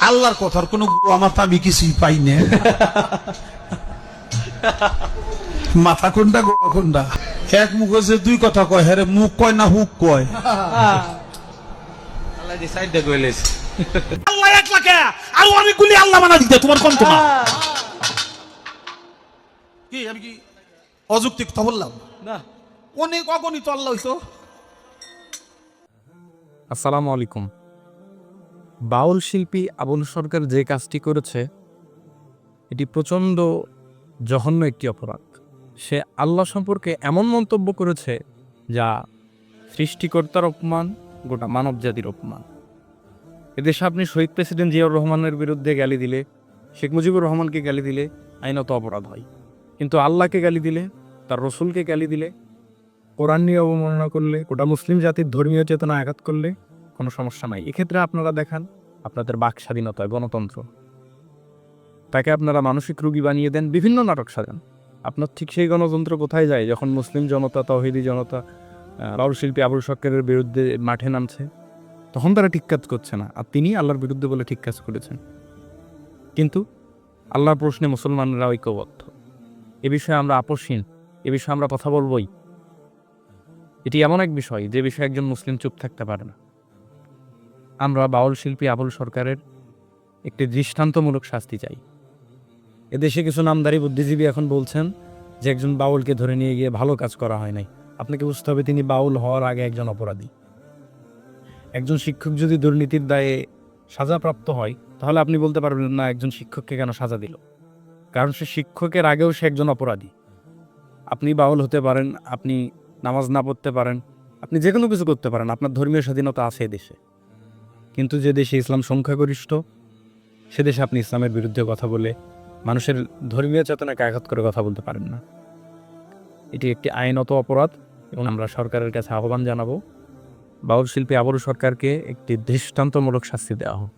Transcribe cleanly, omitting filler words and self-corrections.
আল্লাহর কথার কোনো আমার তো আমি কিছুই পাই না। মাথা কোনটা গোয়া কোনটা, এক মুখে যে দুই কথা কয়, হ্যাঁ মুখ কয় না হুক কয়। আল্লাহ এক লাখে আর অনেকগুলি আল্লাহ মানা দিতে তোমার কম তোমার কি, আমি কি অযুক্তি কথা বললাম না? অনেক অগণিত আল্লাহ হইতো। আসসালামু আলাইকুম। বাউল শিল্পী আবুল সরকার যে কাজটি করেছে এটি প্রচণ্ড জঘন্য একটি অপরাধ। সে আল্লাহ সম্পর্কে এমন মন্তব্য করেছে যা সৃষ্টিকর্তার অপমান, গোটা মানব জাতির অপমান। এদেশে আপনি শহীদ প্রেসিডেন্ট জিয়াউর রহমানের বিরুদ্ধে গালি দিলে, শেখ মুজিবুর রহমানকে গালি দিলে আইনত অপরাধ হয়, কিন্তু আল্লাহকে গালি দিলে, তার রসুলকে গালি দিলে, কোরআন নিয়ে অবমাননা করলে, গোটা মুসলিম জাতির ধর্মীয় চেতনা আঘাত করলে কোনো সমস্যা নাই। এক্ষেত্রে আপনারা দেখান আপনাদের বাক স্বাধীনতায় গণতন্ত্র, তাকে আপনারা মানসিক রোগী বানিয়ে দেন, বিভিন্ন নাটক সাজান। আপনার ঠিক সেই গণতন্ত্র কোথায় যায় যখন মুসলিম জনতা, তৌহিদি জনতা বাউল শিল্পী আবুল সরকারের বিরুদ্ধে মাঠে নামছে? তখন তারা ঠিক কাজ করছে না, আর তিনি আল্লাহর বিরুদ্ধে বলে ঠিক কাজ করেছেন। কিন্তু আল্লাহর প্রশ্নে মুসলমানরা ঐক্যবদ্ধ। এ বিষয়ে আমরা আপোষহীন, এ বিষয়ে আমরা কথা বলবই। এটি এমন এক বিষয় যে বিষয়ে একজন মুসলিম চুপ থাকতে পারে না। আমরা বাউল শিল্পী আবুল সরকারের একটি দৃষ্টান্তমূলক শাস্তি চাই। এদেশে কিছু নামধারী বুদ্ধিজীবী এখন বলছেন যে একজন বাউলকে ধরে নিয়ে গিয়ে ভালো কাজ করা হয় নাই। আপনাকে বুঝতে হবে তিনি বাউল হওয়ার আগে একজন অপরাধী। একজন শিক্ষক যদি দুর্নীতির দায়ে সাজাপ্রাপ্ত হয় তাহলে আপনি বলতে পারবেন না একজন শিক্ষককে কেন সাজা দিল, কারণ সে শিক্ষকের আগেও সে একজন অপরাধী। আপনি বাউল হতে পারেন, আপনি নামাজ না পড়তে পারেন, আপনি যে কোনো কিছু করতে পারেন, আপনার ধর্মীয় স্বাধীনতা আছে দেশে। কিন্তু যে দেশে ইসলাম সংখ্যাগরিষ্ঠ সে দেশে আপনি ইসলামের বিরুদ্ধে কথা বলে মানুষের ধর্মীয় চেতনাকে আঘাত করে কথা বলতে পারেন না। এটি একটি আইনত অপরাধ এবং আমরা সরকারের কাছে আহ্বান জানাবো বাউল শিল্পী আবুল সরকারকে একটি দৃষ্টান্তমূলক শাস্তি দেওয়া হোক।